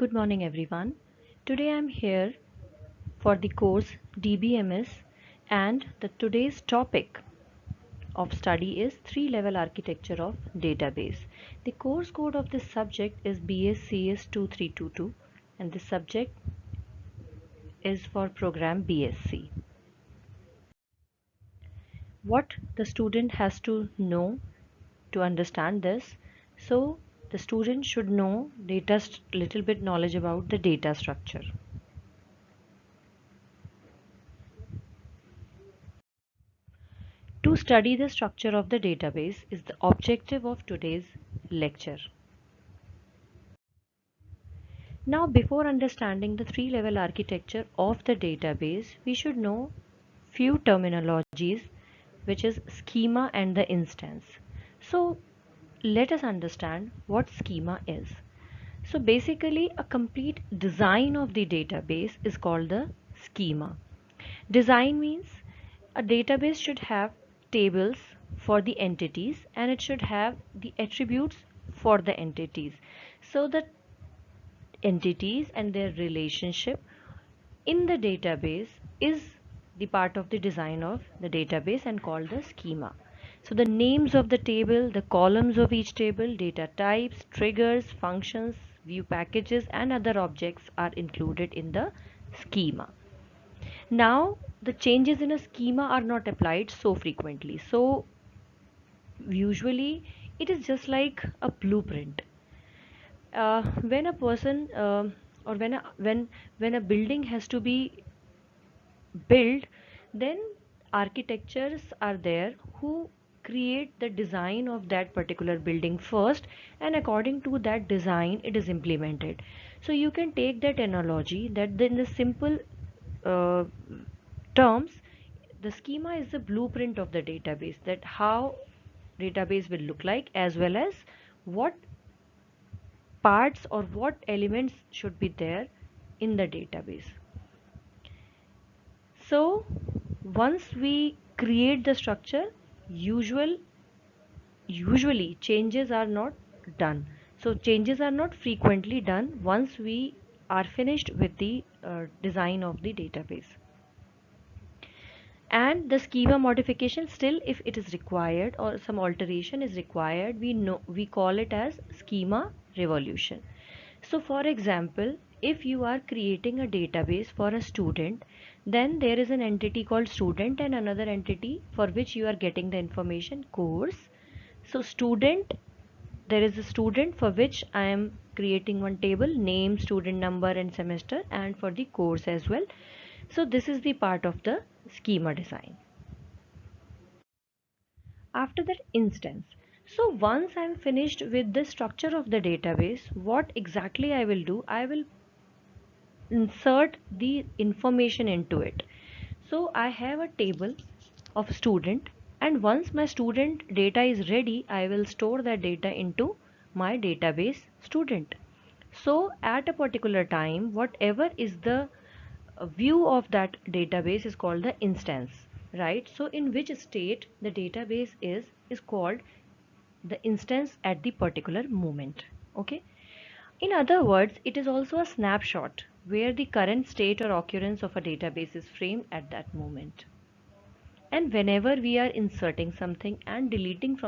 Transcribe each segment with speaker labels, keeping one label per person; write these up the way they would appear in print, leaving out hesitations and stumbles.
Speaker 1: Good morning, everyone. Today I'm here for the course DBMS, and today's topic of study is three-level architecture of database. The course code of this subject is BSCS 2322, and this subject is for program BSc. What the student has to know to understand this? So the student should know little bit knowledge about the data structure. To study the structure of the database is the objective of today's lecture. Now, before understanding the three-level architecture of the database, we should know few terminologies, which is schema and the instance. So, let us understand what schema is. So, basically, a complete design of the database is called the schema. Design means a database should have tables for the entities and it should have the attributes for the entities. So the entities and their relationship in the database is the part of the design of the database and called the schema. So the names of the table, the columns of each table, data types, triggers, functions, view packages and other objects are included in the schema. Now the changes in a schema are not applied so frequently, so usually it is just like a blueprint. When a person or when a building has to be built, then architectures are there who create the design of that particular building first, and according to that design it is implemented. So you can take that analogy that in the simple uh, terms, the schema is the blueprint of the database, that how database will look like, as well as what parts or what elements should be there in the database. So once we create the structure, usually changes are not done. So changes are not frequently done once we are finished with the design of the database. And the schema modification, still if it is required or some alteration is required, we call it as schema revolution. So for example, if you are creating a database for a student, then there is an entity called student and another entity for which you are getting the information, course. So student, there is a student for which I am creating one table, name, student number and semester, and for the course as well. So this is the part of the schema design. After that, instance. So once I'm finished with the structure of the database, what exactly I will do, I will insert the information into it. So I have a table of student, and once my student data is ready, I will store that data into my database student. So at a particular time, whatever is the view of that database is called the instance, right? So in which state the database is called the instance at the particular moment. Okay, in other words, it is also a snapshot where the current state or occurrence of a database is framed at that moment. And whenever we are inserting something and deleting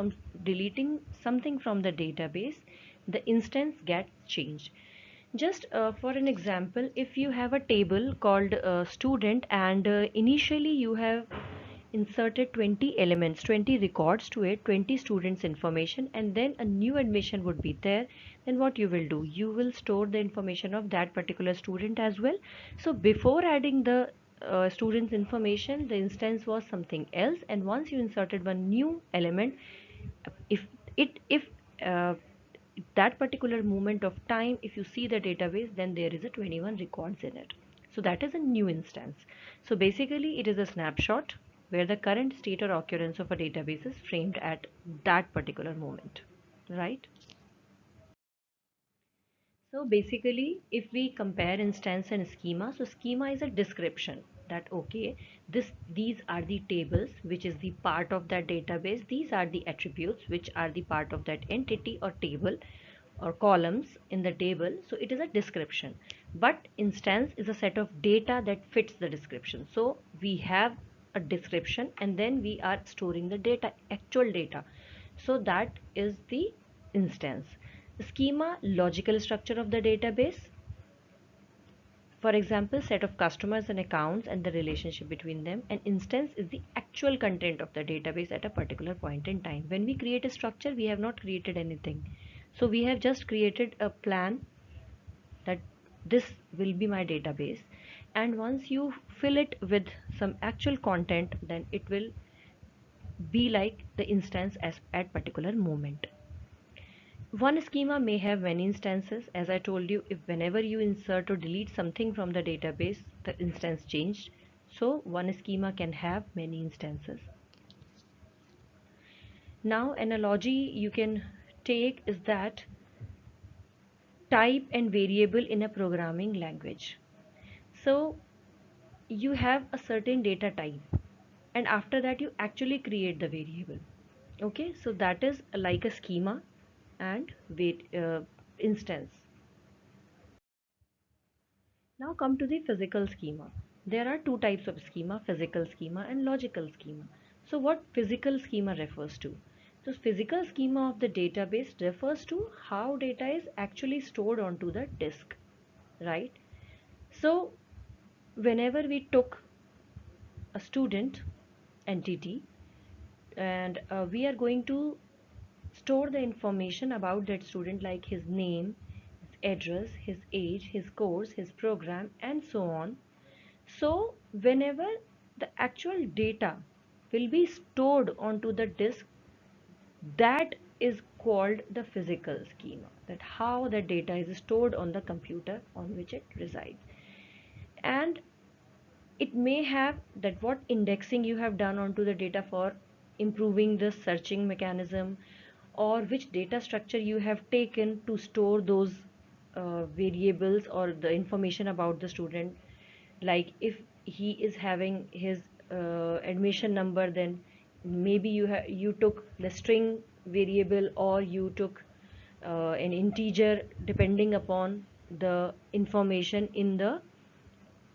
Speaker 1: something from the database, the instance gets changed. Just for an example, if you have a table called student, and initially you have inserted 20 elements, 20 records to it, 20 students information, and then a new admission would be there, then what you will do, you will store the information of that particular student as well. So before adding the students information, the instance was something else, and once you inserted one new element, if if uh, that particular moment of time, if you see the database, then there is a 21 records in it. So that is a new instance. So basically it is a snapshot where the current state or occurrence of a database is framed at that particular moment, right? So basically, if we compare instance and schema, so schema is a description that okay, these are the tables which is the part of that database. These are the attributes which are the part of that entity or table or columns in the table, so it is a description. But instance is a set of data that fits the description. So we have a description and then we are storing the data, actual data. So that is the instance. Schema, logical structure of the database. For example, set of customers and accounts and the relationship between them. An instance is the actual content of the database at a particular point in time. When we create a structure, we have not created anything. So we have just created a plan that this will be my database. And once you fill it with some actual content, then it will be like the instance as at particular moment. One schema may have many instances. As I told you, if whenever you insert or delete something from the database, the instance changed. So one schema can have many instances. Now analogy you can take is that type and variable in a programming language. So you have a certain data type and after that you actually create the variable. Okay, so that is like a schema and instance. Now come to the physical schema. There are two types of schema, physical schema and logical schema. So what physical schema refers to? So physical schema of the database refers to how data is actually stored onto the disk, right? So whenever we took a student entity and we are going to store the information about that student like his name, his address, his age, his course, his program and so on. So whenever the actual data will be stored onto the disk, that is called the physical schema, that how the data is stored on the computer on which it resides. And it may have that what indexing you have done onto the data for improving the searching mechanism, or which data structure you have taken to store those variables or the information about the student. Like if he is having his admission number, then maybe you took the string variable or you took an integer depending upon the information in the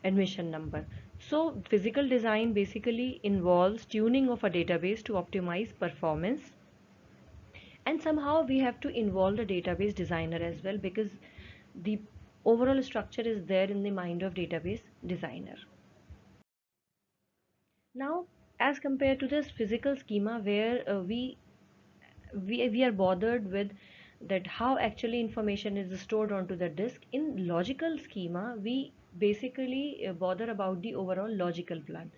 Speaker 1: admission number. So physical design basically involves tuning of a database to optimize performance, and somehow we have to involve the database designer as well, because the overall structure is there in the mind of database designer. Now as compared to this physical schema where we are bothered with that how actually information is stored onto the disk, in logical schema we basically bother about the overall logical plan.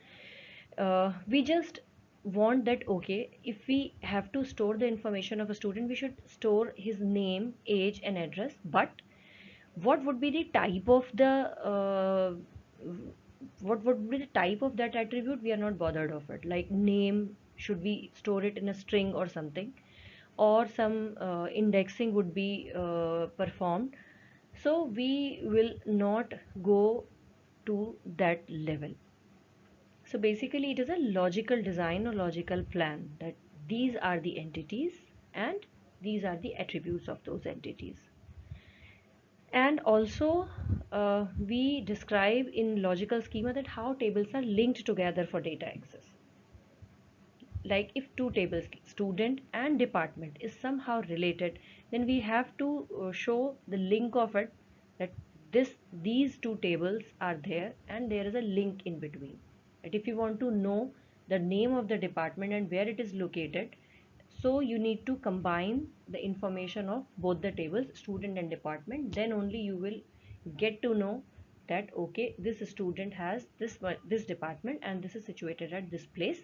Speaker 1: We just want that okay, if we have to store the information of a student, we should store his name, age and address, but what would be the type of the what would be the type of that attribute, we are not bothered of it. Like name, should we store it in a string or something, or some indexing would be performed. So we will not go to that level. So basically it is a logical design or logical plan that these are the entities and these are the attributes of those entities. And also we describe in logical schema that how tables are linked together for data access. Like if two tables, student and department, is somehow related, then we have to show the link of it, that these two tables are there and there is a link in between. That if you want to know the name of the department and where it is located, so you need to combine the information of both the tables, student and department, then only you will get to know that okay, this student has this department and this is situated at this place,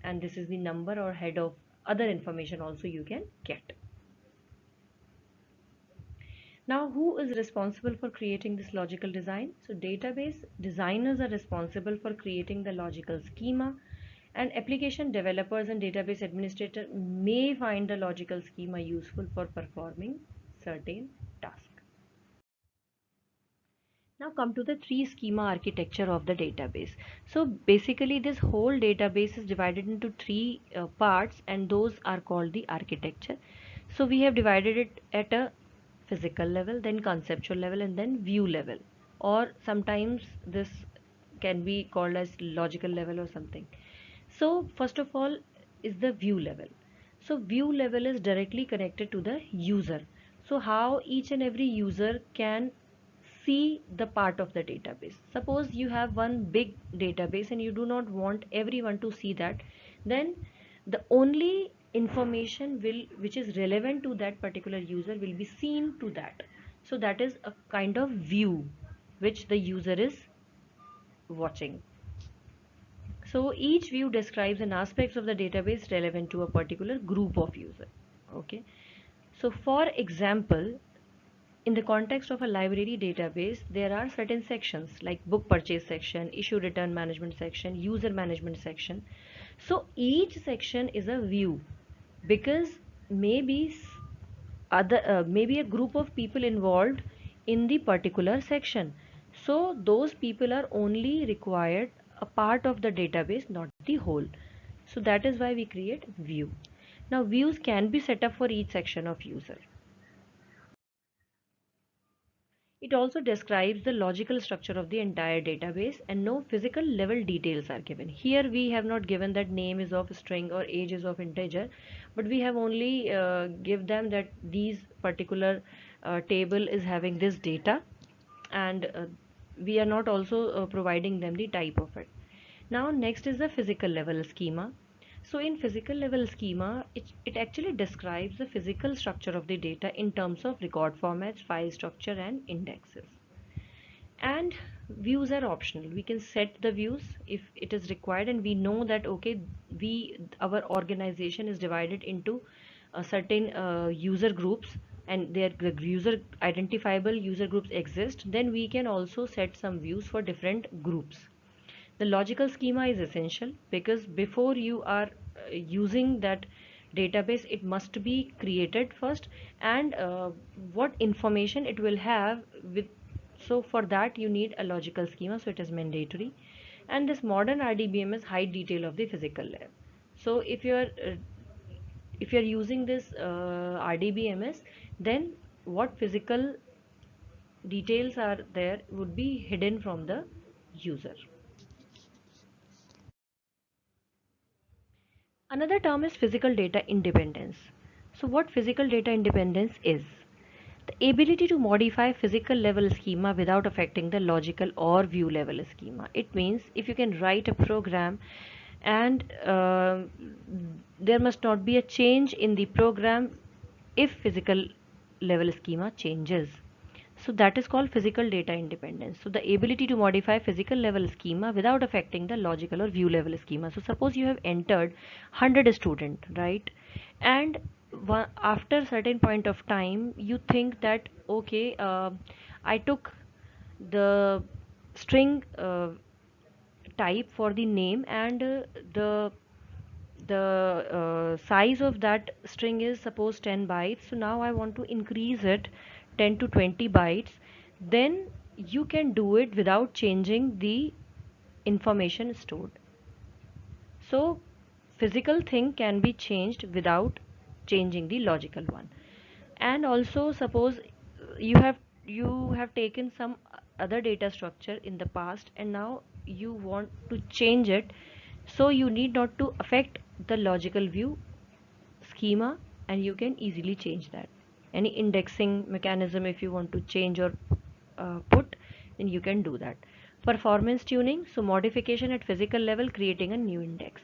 Speaker 1: and this is the number or head of other information also you can get. Now who is responsible for creating this logical design? So database designers are responsible for creating the logical schema, and application developers and database administrator may find the logical schema useful for performing certain tasks. Now come to the three schema architecture of the database. So basically this whole database is divided into three parts, and those are called the architecture. So we have divided it at a physical level, then conceptual level, and then view level. Or sometimes this can be called as logical level or something. So first of all is the view level. So view level is directly connected to the user. So how each and every user can see the part of the database. Suppose you have one big database and you do not want everyone to see that, then the only information which is relevant to that particular user will be seen to that. So that is a kind of view which the user is watching. So each view describes an aspect of the database relevant to a particular group of user. Okay. So for example, in the context of a library database, there are certain sections like book purchase section, issue return management section, user management section. So each section is a view because maybe maybe a group of people involved in the particular section. So those people are only required a part of the database, not the whole. So that is why we create view. Now views can be set up for each section of user. It also describes the logical structure of the entire database and no physical level details are given. Here we have not given that name is of string or age is of integer, but we have only give them that these particular table is having this data, and we are not also providing them the type of it. Now next is the physical level schema. So in physical level schema, it actually describes the physical structure of the data in terms of record formats, file structure and indexes. And views are optional. We can set the views if it is required, and we know that okay, our organization is divided into certain user groups, and their user identifiable user groups exist. Then we can also set some views for different groups. The logical schema is essential because before you are using that database, it must be created first, and what information it will have with. So for that you need a logical schema, so it is mandatory. And this modern RDBMS high detail of the physical layer. So if you're using this RDBMS, then what physical details are there would be hidden from the user. Another term is physical data independence. So what physical data independence is? The ability to modify physical level schema without affecting the logical or view level schema. It means if you can write a program and there must not be a change in the program if physical level schema changes. So that is called physical data independence. So the ability to modify physical level schema without affecting the logical or view level schema. So suppose you have entered 100 student, right? And after certain point of time, you think that okay, I took the string type for the name, and the size of that string is suppose 10 bytes. So now I want to increase it 10 to 20 bytes. Then you can do it without changing the information stored. So physical thing can be changed without changing the logical one. And also suppose you have taken some other data structure in the past and now you want to change it. So you need not to affect the logical view schema, and you can easily change that. Any indexing mechanism if you want to change or put, then you can do that. Performance tuning, so modification at physical level creating a new index.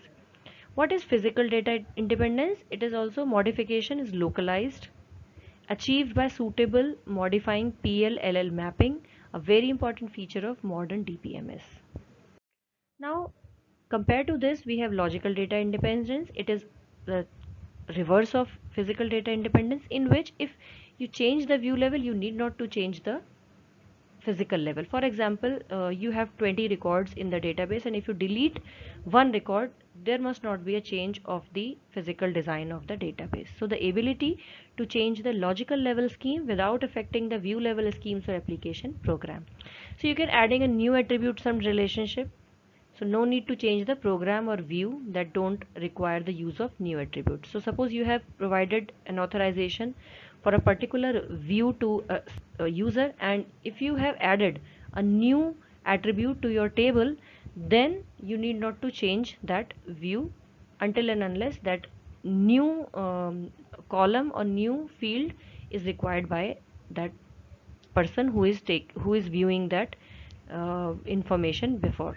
Speaker 1: What is physical data independence? It is also modification is localized, achieved by suitable modifying PL-LL mapping, a very important feature of modern DPMS. Now, compared to this, we have logical data independence. It is the reverse of physical data independence, in which if you change the view level, you need not to change the physical level. For example, you have 20 records in the database, and if you delete one record, there must not be a change of the physical design of the database. So the ability to change the logical level scheme without affecting the view level schemes or application program. So you can adding a new attribute some relationship. So no need to change the program or view that don't require the use of new attributes. So suppose you have provided an authorization for a particular view to a user, and if you have added a new attribute to your table, then you need not to change that view until and unless that new column or new field is required by that person who is viewing that information before.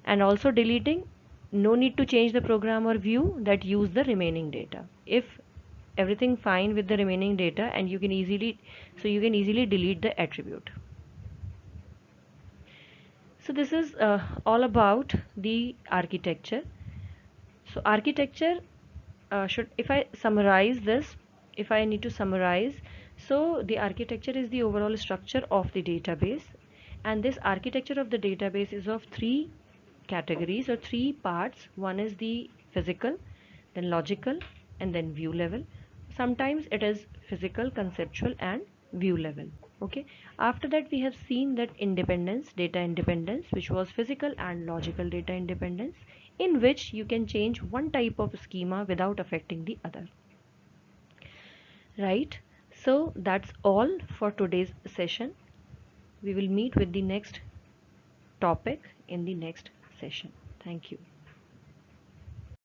Speaker 1: And also deleting, no need to change the program or view that use the remaining data. If everything fine with the remaining data, and you can easily, so you can easily delete the attribute. So this is all about the architecture. So architecture should, if I summarize this, if I need to summarize, so the architecture is the overall structure of the database, and this architecture of the database is of three categories or three parts. One is the physical, then logical, and then view level. Sometimes it is physical, conceptual, and view level. Okay, after that we have seen that independence, data independence, which was physical and logical data independence, in which you can change one type of schema without affecting the other. Right, so that's all for today's session. We will meet with the next topic in the next session. Thank you.